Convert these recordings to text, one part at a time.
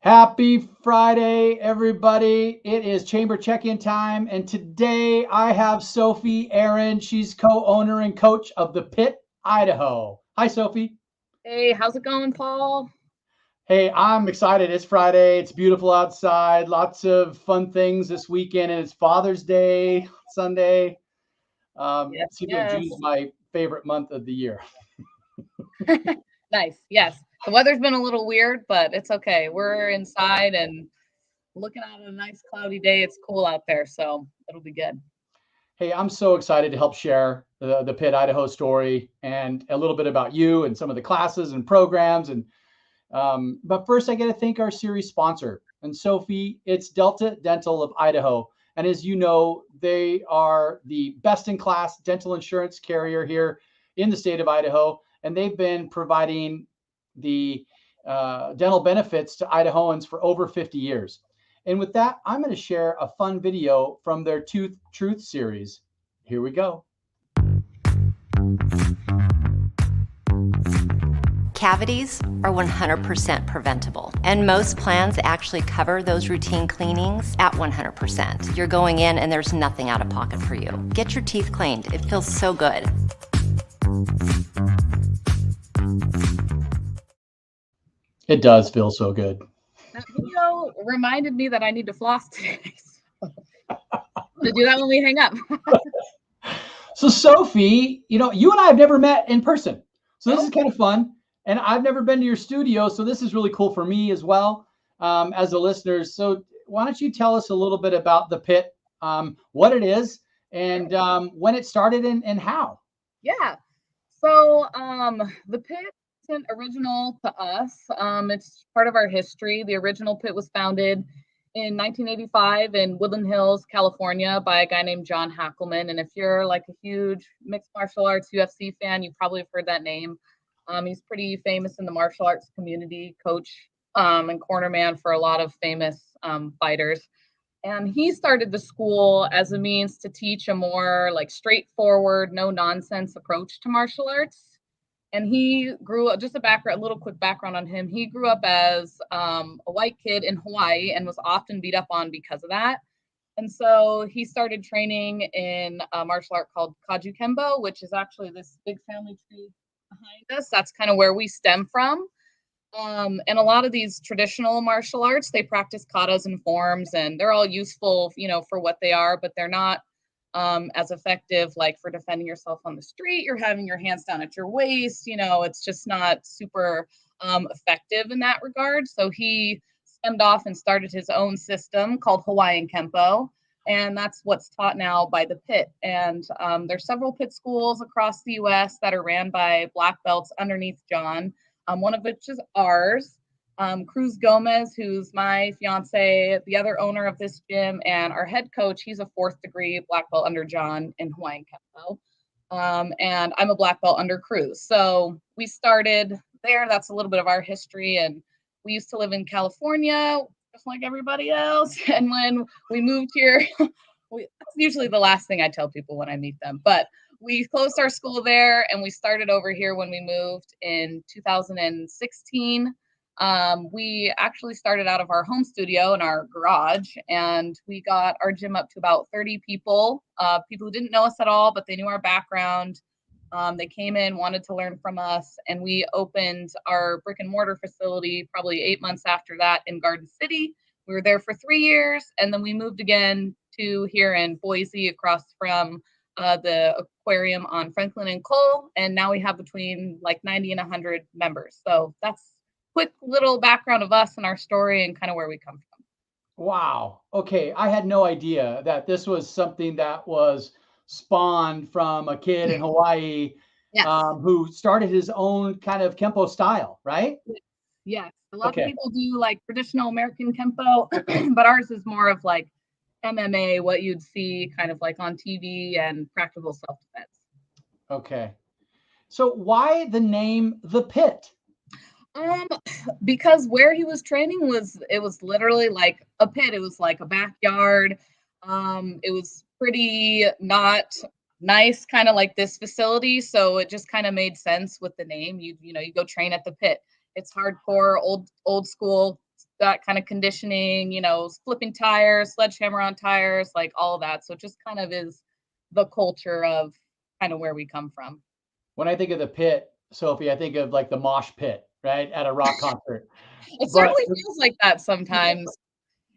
Happy Friday, everybody. It is chamber check-in time, and today I have Sophie Aaron. She's co-owner and coach of the PIT Idaho. Hi, Sophie. Hey, how's it going, Paul? Hey, I'm excited. It's Friday. It's beautiful outside. Lots of fun things this weekend, and it's Father's Day Sunday. Yes, Seems like yes. June's my favorite month of the year. Nice. Yes. The weather's been a little weird, but it's okay. We're inside and looking at a nice cloudy day. It's cool out there, so it'll be good. Hey, I'm so excited to help share the PIT Idaho story and a little bit about you and some of the classes and programs. But first, I got to thank our series sponsor. And Sophie, it's Delta Dental of Idaho. And as you know, they are the best in class dental insurance carrier here in the state of Idaho. And they've been providing the dental benefits to Idahoans for over 50 years. And with that, I'm going to share a fun video from their Tooth Truth series. Here we go. Cavities are 100% preventable, and most plans actually cover those routine cleanings at 100%. You're going in and there's nothing out of pocket for you. Get your teeth cleaned. It feels so good. It does feel so good. That video reminded me that I need to floss today. So to do that when we hang up. So, Sophie, you and I have never met in person. So, this is Nope. kind of fun. And I've never been to your studio. So, this is really cool for me as well as the listeners. So, why don't you tell us a little bit about the PIT, what it is, and when it started and how? Yeah. So the pit isn't original to us. It's part of our history. The original pit was founded in 1985 in Woodland Hills, California, by a guy named John Hackelman. And if you're like a huge mixed martial arts UFC fan, you probably have heard that name. He's pretty famous in the martial arts community, coach and corner man for a lot of famous fighters. And he started the school as a means to teach a more like straightforward, no nonsense approach to martial arts. And he grew up, just a little quick background on him. He grew up as a white kid in Hawaii and was often beat up on because of that. And so he started training in a martial art called Kaju Kembo, which is actually this big family tree behind us. That's kind of where we stem from. And a lot of these traditional martial arts, they practice katas and forms, and they're all useful, for what they are, but they're not as effective, like for defending yourself on the street. You're having your hands down at your waist, it's just not super effective in that regard. So he stemmed off and started his own system called Hawaiian Kempo. And that's what's taught now by the PIT. And there's several PIT schools across the US that are ran by black belts underneath John, one of which is ours. Cruz Gomez, who's my fiance, the other owner of this gym, and our head coach, he's a fourth degree black belt under John in Hawaiian Kempo. And I'm a black belt under Cruz. So we started there. That's a little bit of our history. And we used to live in California, just like everybody else. And when we moved here, that's usually the last thing I tell people when I meet them. But we closed our school there and we started over here when we moved in 2016. We actually started out of our home studio in our garage, and we got our gym up to about 30 people, people who didn't know us at all, but they knew our background. They came in, wanted to learn from us, and we opened our brick and mortar facility probably 8 months after that in Garden City. We were there for 3 years, and then we moved again to here in Boise across from the aquarium on Franklin and Cole, and now we have between like 90 and 100 members. So that's quick little background of us and our story and kind of where we come from. Wow. Okay. I had no idea that this was something that was spawned from a kid in Hawaii Yes. who started his own kind of Kempo style, right? Yes. A lot of Okay. people do like traditional American Kempo, but ours is more of like MMA, what you'd see kind of like on TV and practical self-defense. Okay. So why the name The Pit? Um, because where he was training was literally like a pit. It was like a backyard. It was pretty not nice, kind of like this facility. So it just kind of made sense with the name. You go train at the pit. It's hardcore, old school, that kind of conditioning, flipping tires, sledgehammer on tires, like all of that. So it just kind of is the culture of kind of where we come from. When I think of the pit, Sophie, I think of like the mosh pit, right, at a rock concert. It But certainly feels like that sometimes.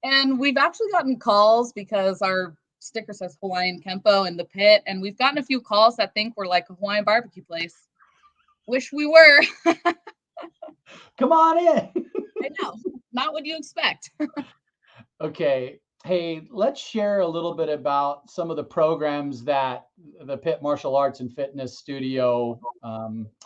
And we've actually gotten calls because our sticker says Hawaiian Kempo in the pit. And we've gotten a few calls that think we're like a Hawaiian barbecue place. Wish we were. come on in. I know. Not what you expect. Okay. Hey, let's share a little bit about some of the programs that the Pit Martial Arts and Fitness Studio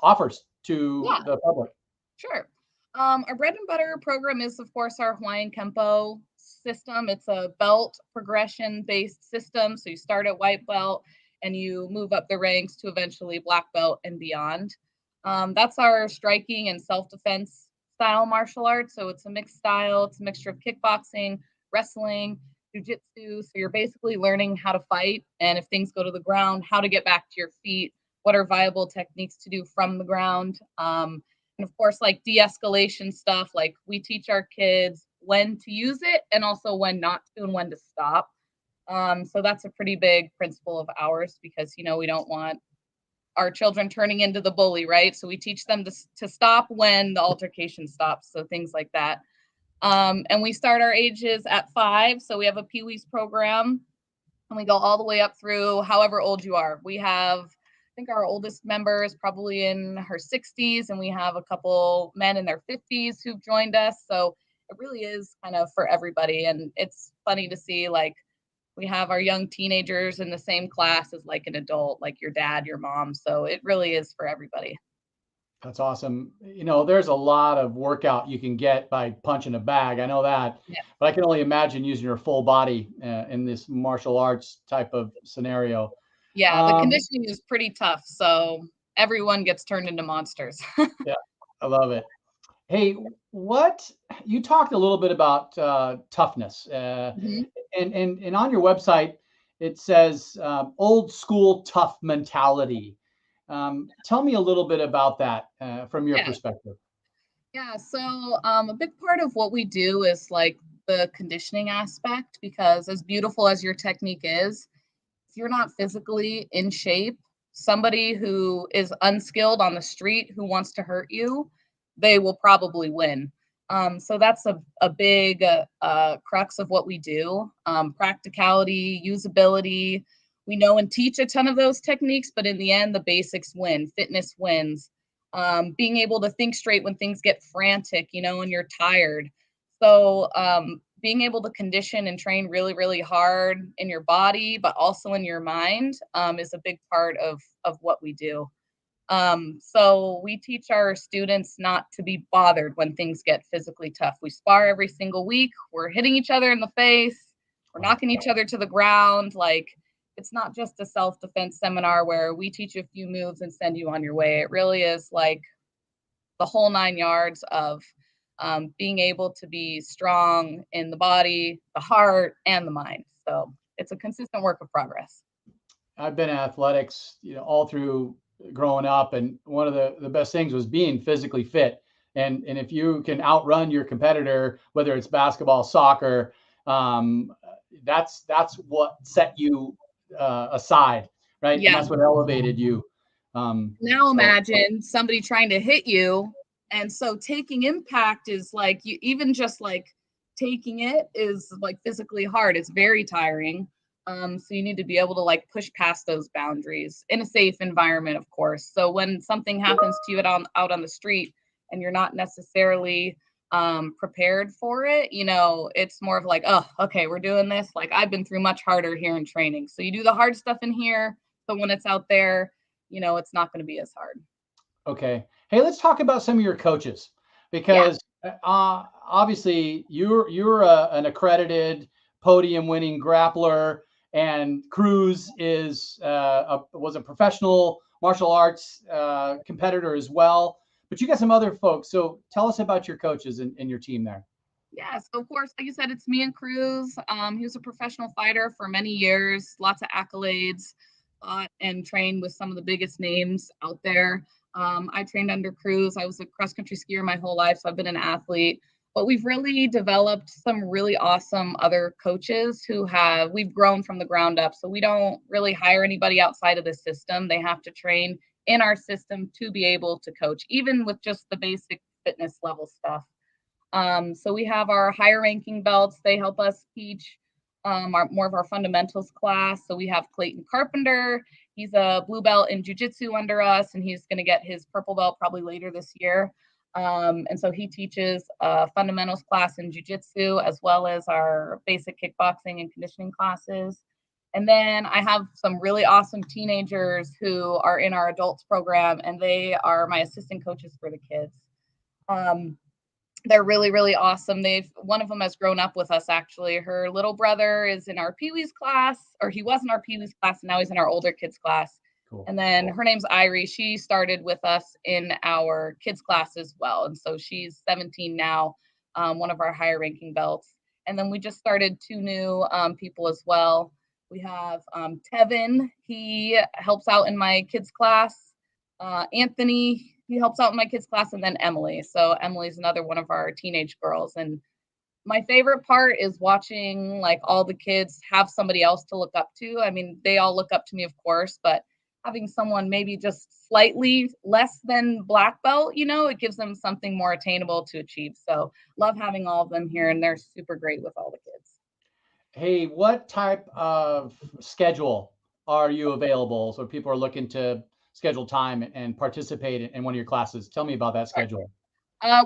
offers to Yeah. the public. Sure. Our bread and butter program is, of course, our Hawaiian Kempo system. It's a belt progression based system. So you start at white belt and you move up the ranks to eventually black belt and beyond. That's our striking and self defense style martial arts. So it's a mixed style, it's a mixture of kickboxing, wrestling, jujitsu. So you're basically learning how to fight. And if things go to the ground, how to get back to your feet, what are viable techniques to do from the ground. And of course, like de-escalation stuff, like we teach our kids when to use it and also when not to and when to stop. So that's a pretty big principle of ours because, we don't want our children turning into the bully, right? So we teach them to stop when the altercation stops. So things like that. And we start our ages at 5. So we have a Pee Wee's program and we go all the way up through however old you are. We have, I think our oldest member is probably in her 60s, and we have a couple men in their 50s who've joined us. So it really is kind of for everybody. And it's funny to see, like, we have our young teenagers in the same class as like an adult, like your dad, your mom. So it really is for everybody. That's awesome. There's a lot of workout you can get by punching a bag. I know that, Yeah. but I can only imagine using your full body in this martial arts type of scenario. Yeah, the conditioning is pretty tough. So everyone gets turned into monsters. Yeah, I love it. Hey, what you talked a little bit about toughness, Mhm. and on your website it says old school tough mentality. Tell me a little bit about that from your Yeah. perspective. Yeah, so a big part of what we do is like the conditioning aspect, because as beautiful as your technique is, if you're not physically in shape, somebody who is unskilled on the street who wants to hurt you, they will probably win. So that's a big crux of what we do. Practicality, usability. We know and teach a ton of those techniques, but in the end, the basics win. Fitness wins. Being able to think straight when things get frantic, and you're tired. So being able to condition and train really, really hard in your body, but also in your mind, is a big part of what we do. So we teach our students not to be bothered when things get physically tough. We spar every single week. We're hitting each other in the face. We're knocking each other to the ground. Like, it's not just a self-defense seminar where we teach you a few moves and send you on your way. It really is like the whole 9 yards of being able to be strong in the body, the heart, and the mind. So it's a consistent work of progress. I've been in athletics, all through growing up, and one of the best things was being physically fit. And if you can outrun your competitor, whether it's basketball, soccer, that's what set you aside, right? And Yeah. that's what elevated you. Now So imagine somebody trying to hit you. And so taking impact is like, you even just like taking it is like physically hard. It's very tiring. So you need to be able to like push past those boundaries in a safe environment, of course. So when something happens to you out on the street and you're not necessarily prepared for it, it's more of like, oh, okay, we're doing this. Like, I've been through much harder here in training. So you do the hard stuff in here, but when it's out there, it's not going to be as hard. okay. Hey, let's talk about some of your coaches, Yeah. because obviously you're an accredited podium winning grappler, and Cruz was a professional martial arts competitor as well. But you got some other folks. So tell us about your coaches and your team there. Yeah, so of course, like you said, it's me and Cruz. He was a professional fighter for many years, lots of accolades, and trained with some of the biggest names out there. I trained under Cruz. I was a cross country skier my whole life, so I've been an athlete. But we've really developed some really awesome other coaches we've grown from the ground up. So we don't really hire anybody outside of the system. They have to train in our system to be able to coach, even with just the basic fitness level stuff. So we have our higher ranking belts. They help us teach more of our fundamentals class. So we have Clayton Carpenter. He's a blue belt in jiu-jitsu under us, and he's going to get his purple belt probably later this year. And so he teaches fundamentals class in jiu-jitsu, as well as our basic kickboxing and conditioning classes. And then I have some really awesome teenagers who are in our adults program, and they are my assistant coaches for the kids. They're really, really awesome. One of them has grown up with us, actually. Her little brother is in our Pee Wee's class, or he was in our Pee Wee's class, and now he's in our older kids class. Cool. And then her name's Irie. She started with us in our kids class as well. And so she's 17 now, one of our higher ranking belts. And then we just started 2 new people as well. We have Tevin. He helps out in my kids class. Anthony, he helps out in my kids class, and then Emily. So Emily's another one of our teenage girls. And my favorite part is watching like all the kids have somebody else to look up to. I mean, they all look up to me, of course, but having someone maybe just slightly less than black belt, it gives them something more attainable to achieve. So love having all of them here, and they're super great with all the kids. Hey, what type of schedule are you available? So people are looking to schedule time and participate in one of your classes. Tell me about that schedule.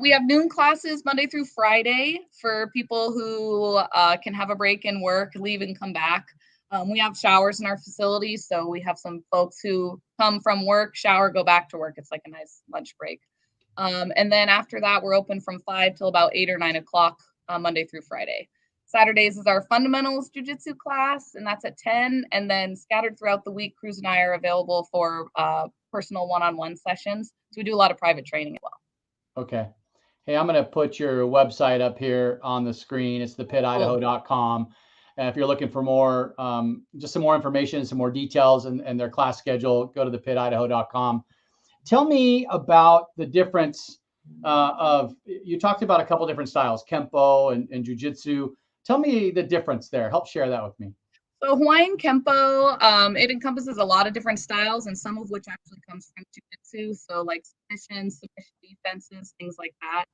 We have noon classes Monday through Friday for people who can have a break in work, leave and come back. We have showers in our facility, so we have some folks who come from work, shower, go back to work. It's like a nice lunch break. And then after that, we're open from 5 till about 8 or 9 o'clock Monday through Friday. Saturdays is our fundamentals jiu-jitsu class, and that's at 10. And then scattered throughout the week, Cruz and I are available for personal one-on-one sessions. So we do a lot of private training as well. Okay. Hey, I'm going to put your website up here on the screen. It's thepitidaho.com. And if you're looking for more, just some more information, some more details and their class schedule, go to thepitidaho.com. Tell me about the difference you talked about a couple different styles, Kempo and Jiu-Jitsu. Tell me the difference there. Help share that with me. So Hawaiian Kempo, it encompasses a lot of different styles, and some of which actually comes from Jiu-Jitsu. So like submission defenses, things like that.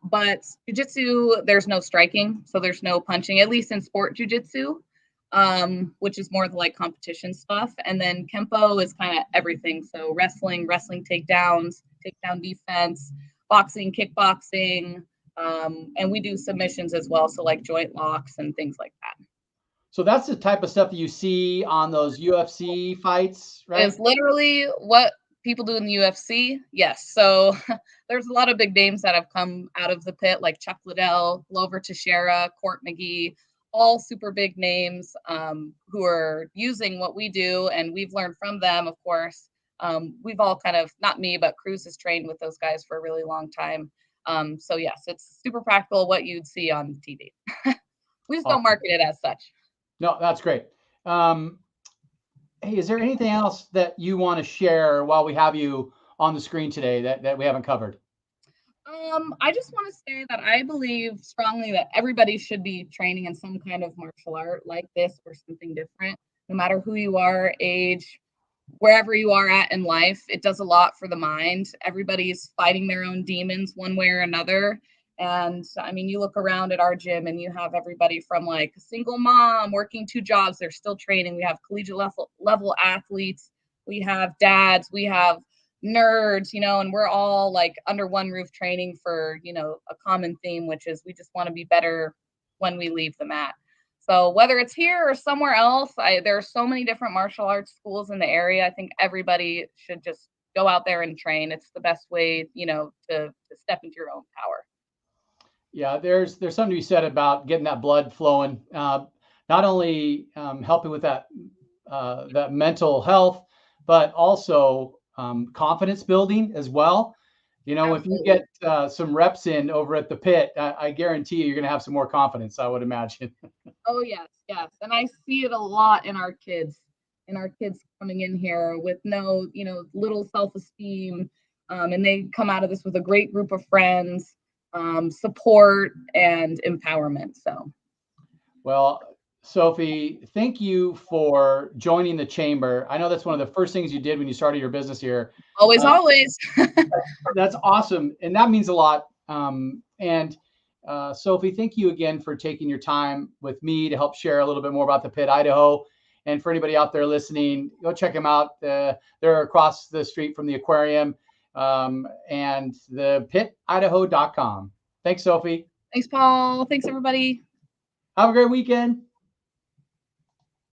But Jiu-Jitsu, there's no striking, so there's no punching, at least in sport Jiu-Jitsu, which is more like competition stuff. And then Kempo is kind of everything. So wrestling takedowns, takedown defense, boxing, kickboxing, and we do submissions as well. So like joint locks and things like that. So that's the type of stuff that you see on those UFC fights, right? It's literally what people do in the UFC. Yes. So there's a lot of big names that have come out of the pit, like Chuck Liddell, Glover Teixeira, Court McGee, all super big names who are using what we do. And we've learned from them, of course. We've all kind of, not me, but Cruz has trained with those guys for a really long time. So yes, it's super practical what you'd see on TV. We just don't market it as such. No, that's great. Hey, is there anything else that you want to share while we have you on the screen today that we haven't covered? I just want to say that I believe strongly that everybody should be training in some kind of martial art like this or something different, no matter who you are, age, wherever you are at in life. It does a lot for the mind. Everybody's fighting their own demons one way or another. And I mean, you look around at our gym and you have everybody from like a single mom working 2 jobs. They're still training. We have collegiate level athletes. We have dads. We have nerds, and we're all like under one roof training for, a common theme, which is we just want to be better when we leave the mat. So whether it's here or somewhere else, there are so many different martial arts schools in the area. I think everybody should just go out there and train. It's the best way, to step into your own power. Yeah, there's something to be said about getting that blood flowing, not only helping with that mental health, but also confidence building as well. Absolutely. If you get some reps in over at the pit, I guarantee you're going to have some more confidence, I would imagine. Oh, yes. And I see it a lot in our kids coming in here with no, little self-esteem. And they come out of this with a great group of friends. support and empowerment. So, well, Sophie, thank you for joining the chamber. I know that's one of the first things you did when you started your business here. always. That's awesome. And that means a lot. Sophie, thank you again for taking your time with me to help share a little bit more about the PIT Idaho. And for anybody out there listening, go check them out. They're across the street from the aquarium, and the PITIdaho.com. Thanks, Sophie. Thanks, Paul. Thanks, everybody. Have a great weekend.